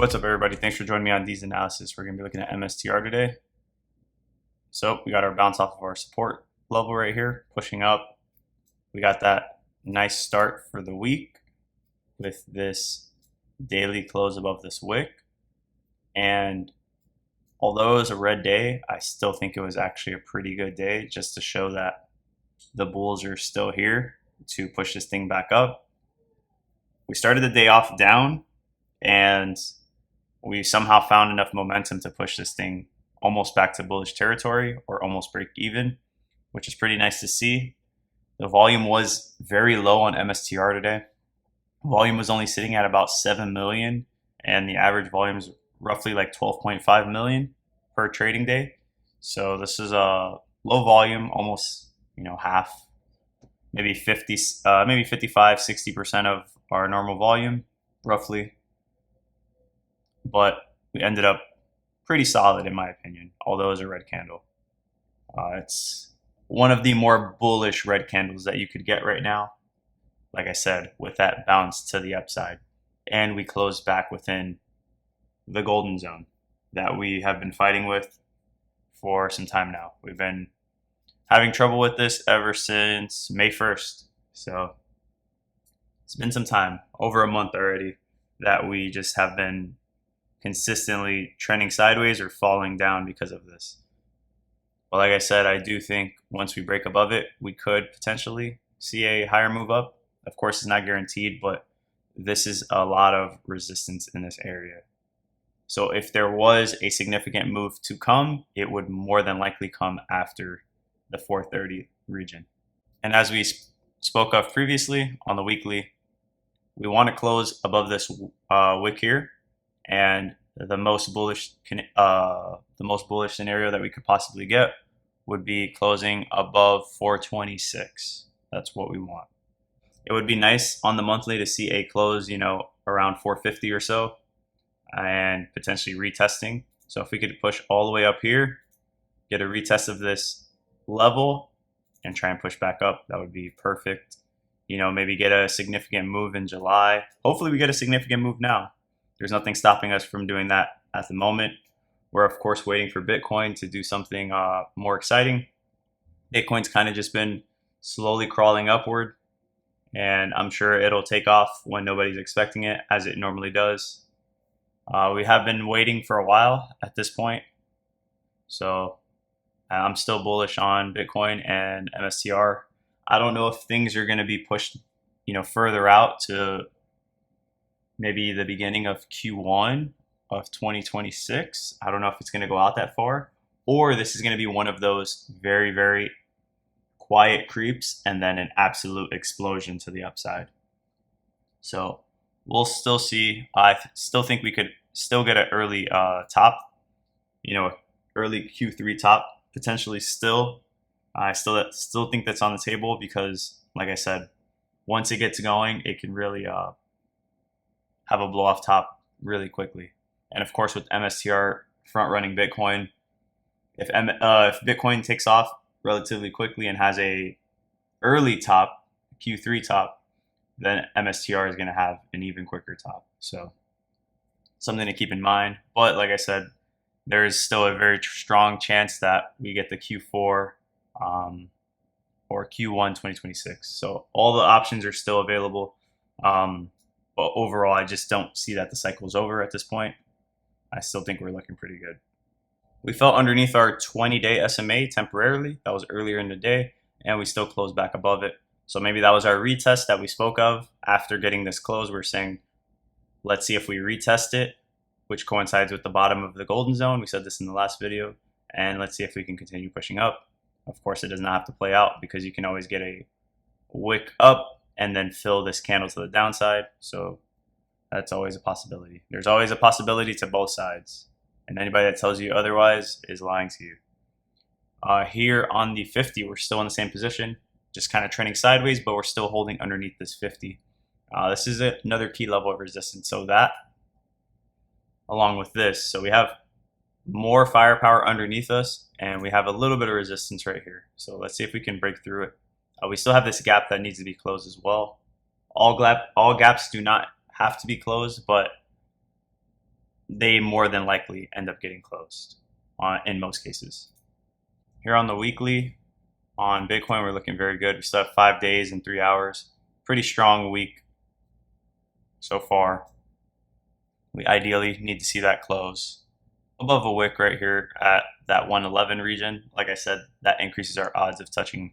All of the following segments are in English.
What's up, everybody? Thanks for joining me on these analysis. We're going to be looking at MSTR today. So we got our bounce off of our support level right here, pushing up. We got that nice start for the week with this daily close above this wick. And although it was a red day, I still think it was actually a pretty good day, just to show that the bulls are still here to push this thing back up. We started the day off down, and we somehow found enough momentum to push this thing almost back to bullish territory or almost break even, which is pretty nice to see. The volume was very low on MSTR today. Volume was only sitting at about 7 million, and the average volume is roughly like 12.5 million per trading day. So this is a low volume, almost, half, maybe 55, 60% of our normal volume, roughly. But we ended up pretty solid, in my opinion, although it was a red candle. It's one of the more bullish red candles that you could get right now, like I said, with that bounce to the upside. And we closed back within the golden zone that we have been fighting with for some time now. We've been having trouble with this ever since May 1st. So it's been some time, over a month already, that we just have been consistently trending sideways or falling down because of this. But like I said, I do think once we break above it, we could potentially see a higher move up. Of course, it's not guaranteed, but this is a lot of resistance in this area. So if there was a significant move to come, it would more than likely come after the 430 region. And as we spoke of previously on the weekly, we want to close above this wick here. And the most bullish scenario that we could possibly get would be closing above 426. That's what we want. It would be nice on the monthly to see a close, around 450 or so, and potentially retesting. So if we could push all the way up here, get a retest of this level, and try and push back up, that would be perfect. Maybe get a significant move in July. Hopefully we get a significant move now. There's nothing stopping us from doing that at the moment. We're, of course, waiting for Bitcoin to do something more exciting. Bitcoin's kind of just been slowly crawling upward, and I'm sure it'll take off when nobody's expecting it, as it normally does. We have been waiting for a while at this point. So I'm still bullish on Bitcoin and MSTR. I don't know if things are going to be pushed, further out to maybe the beginning of Q1 of 2026. I don't know if it's going to go out that far, or this is going to be one of those very, very quiet creeps and then an absolute explosion to the upside. So we'll still see. I still think we could still get an early top, early Q3 top potentially still. I still think that's on the table because, like I said, once it gets going, it can really have a blow off top really quickly. And of course, with MSTR front running Bitcoin, if Bitcoin takes off relatively quickly and has a early top, Q3 top, then MSTR is going to have an even quicker top. So something to keep in mind. But like I said, there is still a very strong chance that we get the Q4 or Q1 2026. So all the options are still available. But overall, I just don't see that the cycle is over at this point. I still think we're looking pretty good. We fell underneath our 20-day SMA temporarily. That was earlier in the day, and we still closed back above it. So maybe that was our retest that we spoke of. After getting this close, we're saying, let's see if we retest it, which coincides with the bottom of the golden zone. We said this in the last video. And let's see if we can continue pushing up. Of course, it does not have to play out because you can always get a wick up and then fill this candle to the downside. So that's always a possibility. There's always a possibility to both sides. And anybody that tells you otherwise is lying to you. Here on the 50, we're still in the same position, just kind of trending sideways, but we're still holding underneath this 50. This is another key level of resistance. So that, along with this, so we have more firepower underneath us, and we have a little bit of resistance right here. So let's see if we can break through it. We still have this gap that needs to be closed as well. All gaps do not have to be closed, but they more than likely end up getting closed in most cases. Here on the weekly, on Bitcoin, we're looking very good. We still have 5 days and 3 hours. Pretty strong week so far. We ideally need to see that close above a wick right here at that 111 region. Like I said, that increases our odds of touching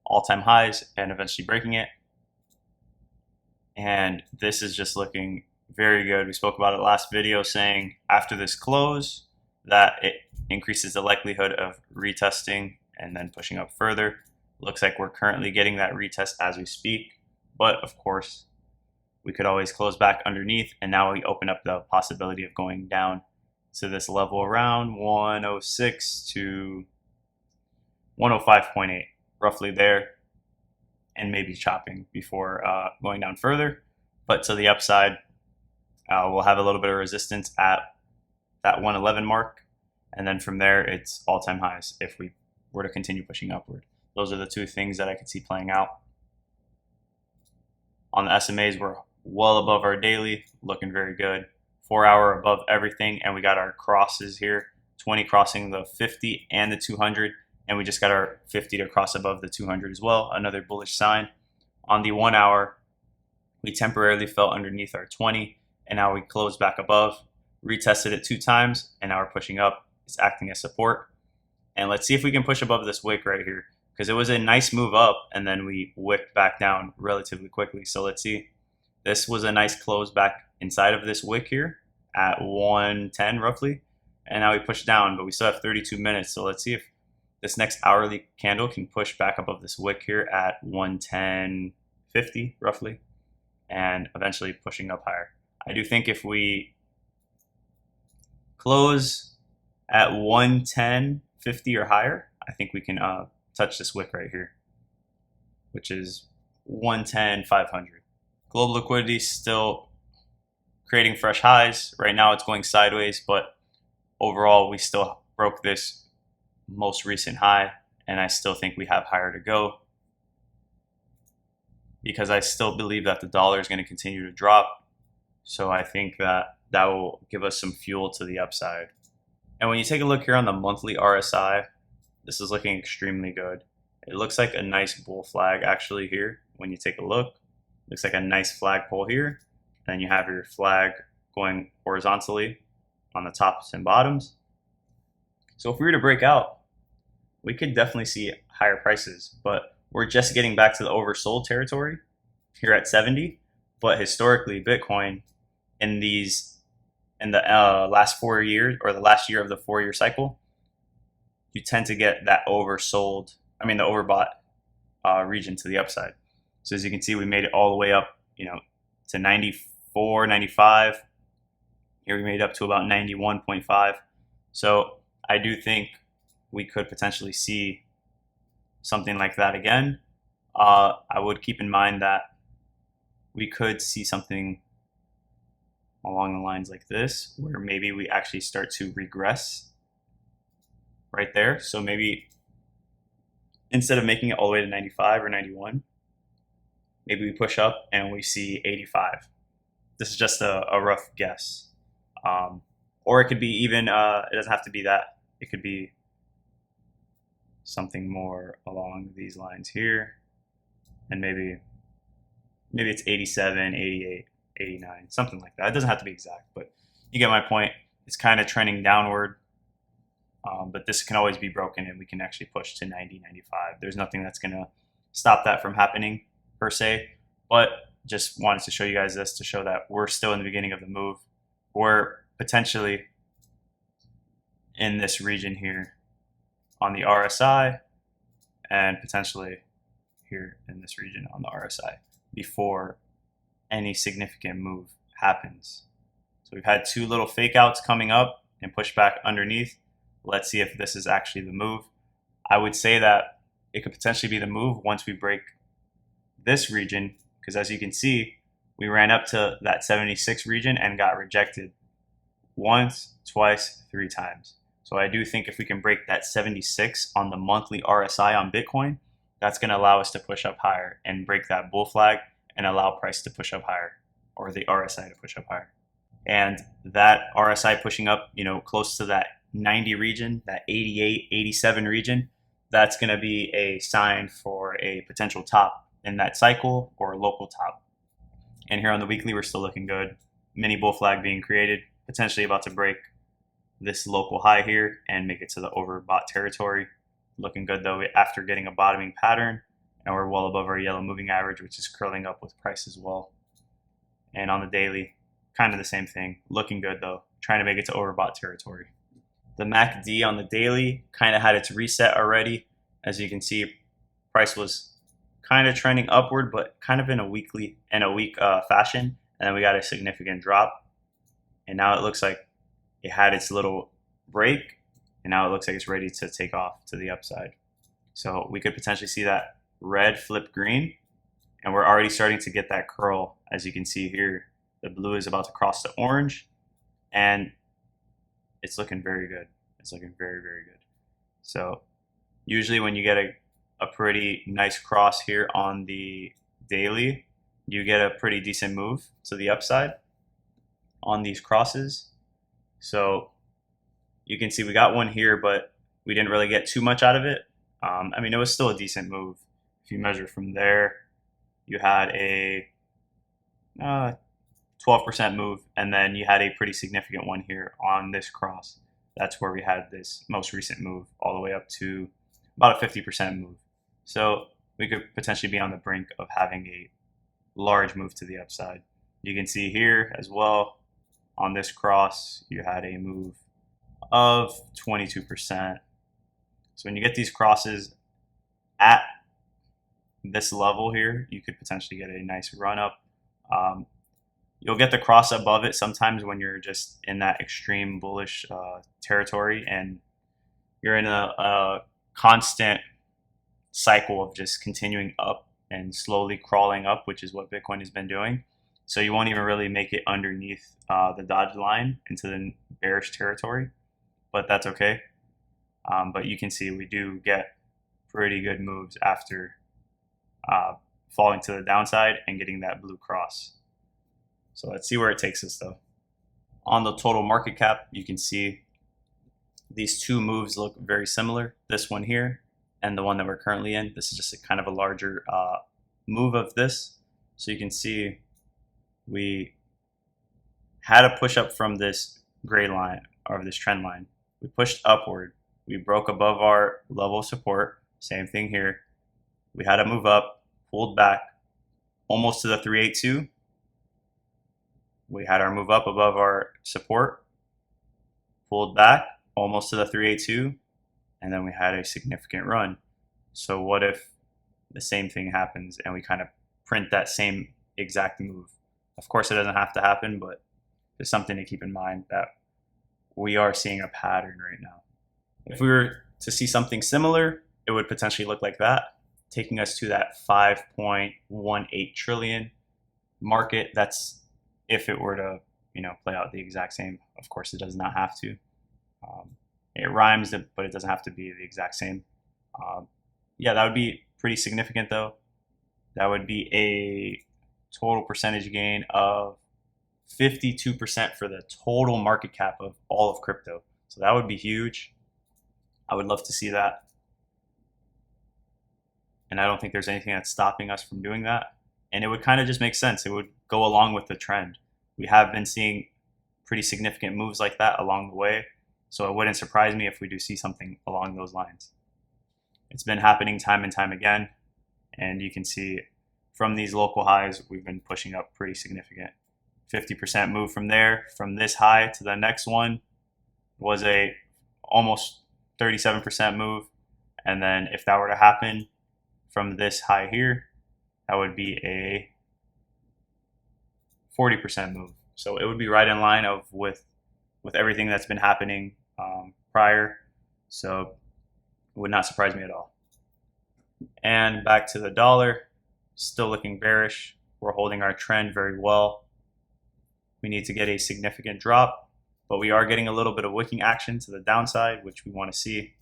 all-time highs and eventually breaking it. And this is just looking very good. We spoke about it last video, saying after this close that it increases the likelihood of retesting and then pushing up further. Looks like we're currently getting that retest as we speak, but of course we could always close back underneath, and now we open up the possibility of going down to this level around 106 to 105.8, roughly there, and maybe chopping before going down further. But to the upside, we'll have a little bit of resistance at that 111 mark, and then from there it's all-time highs if we were to continue pushing upward. Those are the two things that I could see playing out. On the SMAs, we're well above our daily, looking very good. 4 hour above everything, and we got our crosses here, 20 crossing the 50 and the 200, and we just got our 50 to cross above the 200 as well, another bullish sign. On the 1 hour, we temporarily fell underneath our 20, and now we closed back above, retested it 2 times, and now we're pushing up. It's acting as support. And let's see if we can push above this wick right here, because it was a nice move up, and then we wicked back down relatively quickly. So let's see. This was a nice close back inside of this wick here at 110 roughly, and now we pushed down, but we still have 32 minutes. So let's see if this next hourly candle can push back above this wick here at 110.50 roughly, and eventually pushing up higher. I do think if we close at 110.50 or higher, I think we can touch this wick right here, which is 110.500. Global liquidity still creating fresh highs. Right now it's going sideways, but overall we still broke this most recent high, and I still think we have higher to go because I still believe that the dollar is going to continue to drop. So I think that that will give us some fuel to the upside. And when you take a look here on the monthly RSI, this is looking extremely good. It looks like a nice bull flag actually here. When you take a look, looks like a nice flagpole here. Then you have your flag going horizontally on the tops and bottoms. So if we were to break out, we could definitely see higher prices, but we're just getting back to the oversold territory here at 70. But historically, Bitcoin in the last 4 years, or the last year of the 4-year cycle, you tend to get that oversold, the overbought region to the upside. So as you can see, we made it all the way up, to 94, 95. Here we made it up to about 91.5. So I do think we could potentially see something like that again. I would keep in mind that we could see something along the lines like this, where maybe we actually start to regress right there. So maybe instead of making it all the way to 95 or 91, maybe we push up and we see 85. This is just a rough guess. Or it could be even, it doesn't have to be that. It could be something more along these lines here. And maybe it's 87, 88, 89, something like that. It doesn't have to be exact, but you get my point. It's kind of trending downward. But this can always be broken, and we can actually push to 90, 95. There's nothing that's going to stop that from happening per se, but just wanted to show you guys this to show that we're still in the beginning of the move. We're potentially in this region here on the RSI, and potentially here in this region on the RSI before any significant move happens. So we've had 2 little fake outs coming up and push back underneath. Let's see if this is actually the move. I would say that it could potentially be the move once we break this region, because as you can see, we ran up to that 76 region and got rejected once, twice, 3 times. So I do think if we can break that 76 on the monthly RSI on Bitcoin, that's going to allow us to push up higher and break that bull flag and allow price to push up higher, or the RSI to push up higher. And that RSI pushing up, close to that 90 region, that 88, 87 region, that's going to be a sign for a potential top in that cycle or a local top. And here on the weekly, we're still looking good. Mini bull flag being created, potentially about to break this local high here and make it to the overbought territory. Looking good though after getting a bottoming pattern, and we're well above our yellow moving average, which is curling up with price as well. And on the daily, kind of the same thing. Looking good though, trying to make it to overbought territory. The MACD on the daily kind of had its reset already. As you can see, price was kind of trending upward, but kind of in a weak fashion. And then we got a significant drop. And now it looks like it had its little break. And now it looks like it's ready to take off to the upside. So we could potentially see that red flip green. And we're already starting to get that curl. As you can see here, the blue is about to cross the orange. And it's looking very good. It's looking very, very good. So usually when you get a pretty nice cross here on the daily, you get a pretty decent move to the upside on these crosses. So you can see we got one here, but we didn't really get too much out of it. I mean, it was still a decent move. If you measure from there, you had a 12% move, and then you had a pretty significant one here on this cross. That's where we had this most recent move all the way up to about a 50% move. So we could potentially be on the brink of having a large move to the upside. You can see here as well on this cross, you had a move of 22%. So when you get these crosses at this level here, you could potentially get a nice run up. You'll get the cross above it sometimes when you're just in that extreme bullish territory and you're in a constant cycle of just continuing up and slowly crawling up, which is what Bitcoin has been doing. So you won't even really make it underneath the dodge line into the bearish territory, but that's okay. But you can see we do get pretty good moves after falling to the downside and getting that blue cross. So let's see where it takes us though. On the total market cap, you can see these two moves look very similar. This one here and the one that we're currently in. This is just a kind of a larger move of this. So you can see we had a push up from this gray line or this trend line. We pushed upward. We broke above our level of support. Same thing here. We had a move up, pulled back almost to the 382. We had our move up above our support, pulled back almost to the 382, and then we had a significant run. So what if the same thing happens and we kind of print that same exact move? Of course, it doesn't have to happen, but there's something to keep in mind that we are seeing a pattern right now. If we were to see something similar, it would potentially look like that, taking us to that 5.18 trillion market. That's if it were to, play out the exact same. Of course, it does not have to. It rhymes, but it doesn't have to be the exact same. Yeah, that would be pretty significant, though. That would be a total percentage gain of 52% for the total market cap of all of crypto. So that would be huge. I would love to see that. And I don't think there's anything that's stopping us from doing that. And it would kind of just make sense. It would go along with the trend. We have been seeing pretty significant moves like that along the way. So it wouldn't surprise me if we do see something along those lines. It's been happening time and time again. And you can see from these local highs, we've been pushing up pretty significant. 50% move from there. From this high to the next one was a almost 37% move. And then if that were to happen from this high here, that would be a 40% move. So it would be right in line with everything that's been happening prior. So it would not surprise me at all. And back to the dollar, still looking bearish. We're holding our trend very well. We need to get a significant drop, but we are getting a little bit of wicking action to the downside, which we want to see.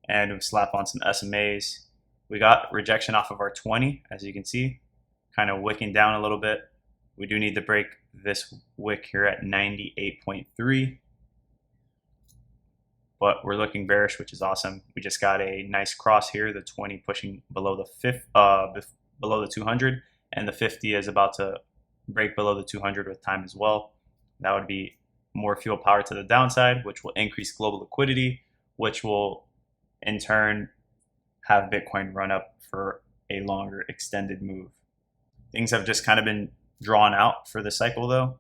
And we slap on some SMAs. We got rejection off of our 20, as you can see, kind of wicking down a little bit. We do need to break this wick here at 98.3. But we're looking bearish, which is awesome. We just got a nice cross here, the 20 pushing below the below the 200, and the 50 is about to break below the 200 with time as well. That would be more fuel power to the downside, which will increase global liquidity, which will in turn have Bitcoin run up for a longer extended move. Things have just kind of been drawn out for the cycle though,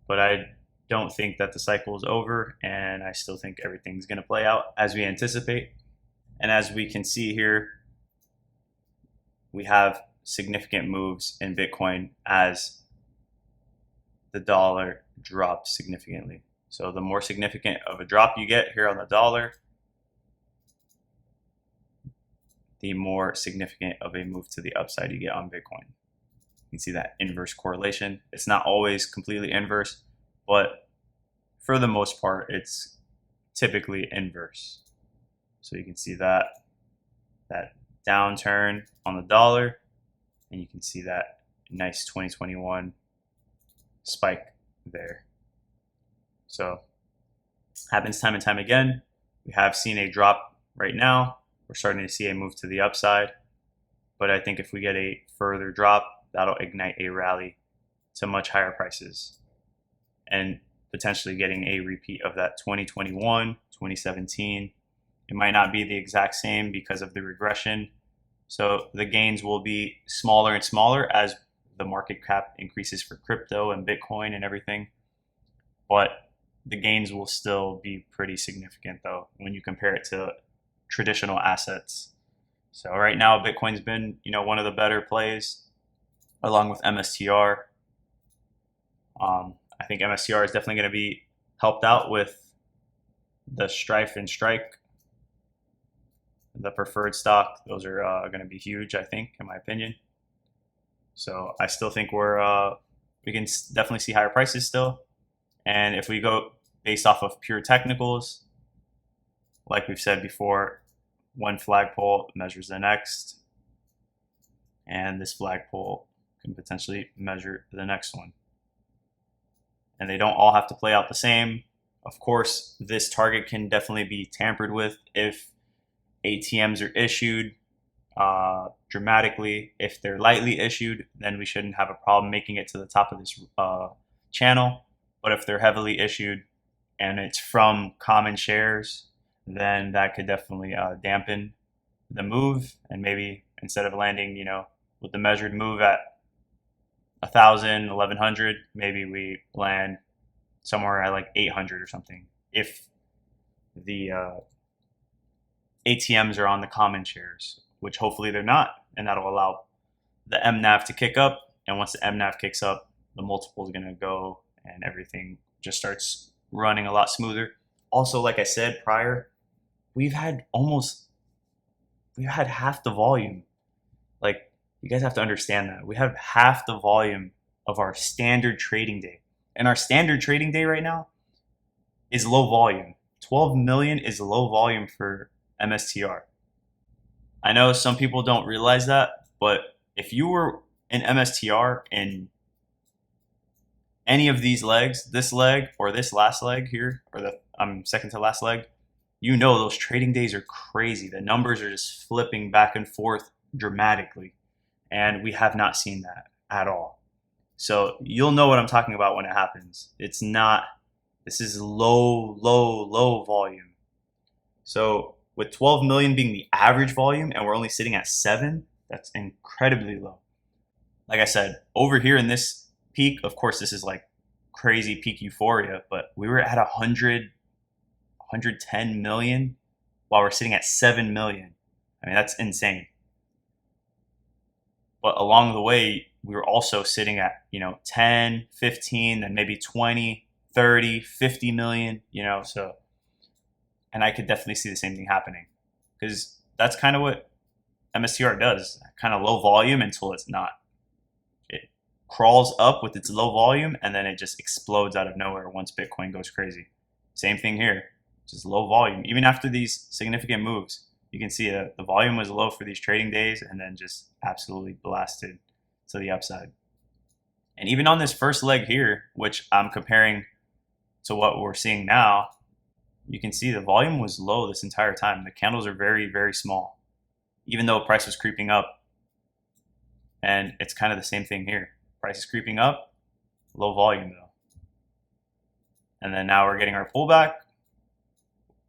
but I don't think that the cycle is over, and I still think everything's going to play out as we anticipate. And as we can see here, we have significant moves in Bitcoin as the dollar dropped significantly. So the more significant of a drop you get here on the dollar, the more significant of a move to the upside you get on Bitcoin. You can see that inverse correlation. It's not always completely inverse, but for the most part, it's typically inverse. So you can see that downturn on the dollar, and you can see that nice 2021 spike there. So happens time and time again. We have seen a drop right now. We're starting to see a move to the upside, but I think if we get a further drop, that'll ignite a rally to much higher prices and potentially getting a repeat of that 2021, 2017. It might not be the exact same because of the regression. So the gains will be smaller and smaller as the market cap increases for crypto and Bitcoin and everything. But the gains will still be pretty significant though when you compare it to traditional assets. So right now Bitcoin's been, one of the better plays along with MSTR. I think MSTR is definitely going to be helped out with the Strife and Strike, the preferred stock. Those are going to be huge, I think, in my opinion. So I still think we can definitely see higher prices still. And if we go based off of pure technicals, like we've said before, one flagpole measures the next, and this flagpole can potentially measure the next one. And they don't all have to play out the same. Of course, this target can definitely be tampered with if ATMs are issued dramatically. If they're lightly issued, then we shouldn't have a problem making it to the top of this channel. But if they're heavily issued and it's from common shares, then that could definitely dampen the move. And maybe instead of landing, with the measured move at 1,000, 1,100, maybe we land somewhere at like 800 or something if the ATMs are on the common shares, which hopefully they're not, and that'll allow the MNAV to kick up. And once the MNAV kicks up, the multiple is going to go and everything just starts running a lot smoother. Also, like I said prior, we've had half the volume. Like, you guys have to understand that. We have half the volume of our standard trading day. And our standard trading day right now is low volume. 12 million is low volume for MSTR. I know some people don't realize that, but if you were in MSTR in any of these legs, this leg or this last leg here, or the second to last leg, those trading days are crazy. The numbers are just flipping back and forth dramatically. And we have not seen that at all. So you'll know what I'm talking about when it happens. This is low volume. So with 12 million being the average volume and we're only sitting at 7, that's incredibly low. Like I said, over here in this peak, of course, this is like crazy peak euphoria, but we were at 110 million while we're sitting at 7 million. I mean, that's insane. But along the way, we were also sitting at, 10, 15, then maybe 20, 30, 50 million, so, and I could definitely see the same thing happening because that's kind of what MSTR does, kind of low volume until it's not. It crawls up with its low volume and then it just explodes out of nowhere once Bitcoin goes crazy. Same thing here, just low volume. Even after these significant moves, you can see that the volume was low for these trading days and then just absolutely blasted to the upside. And even on this first leg here, which I'm comparing to what we're seeing now, you can see the volume was low this entire time. The candles are very, very small, even though price was creeping up. And it's kind of the same thing here. Price is creeping up, low volume though. And then now we're getting our pullback,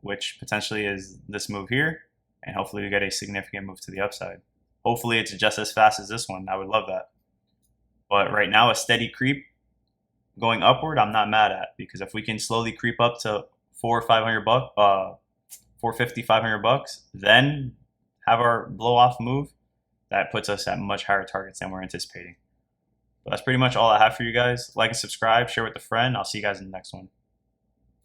which potentially is this move here. And hopefully we get a significant move to the upside. Hopefully it's just as fast as this one. I would love that. But right now, a steady creep going upward, I'm not mad at, because if we can slowly creep up to $450, $500, then have our blow off move, that puts us at much higher targets than we're anticipating. But that's pretty much all I have for you guys. Like and subscribe, share with a friend. I'll see you guys in the next one.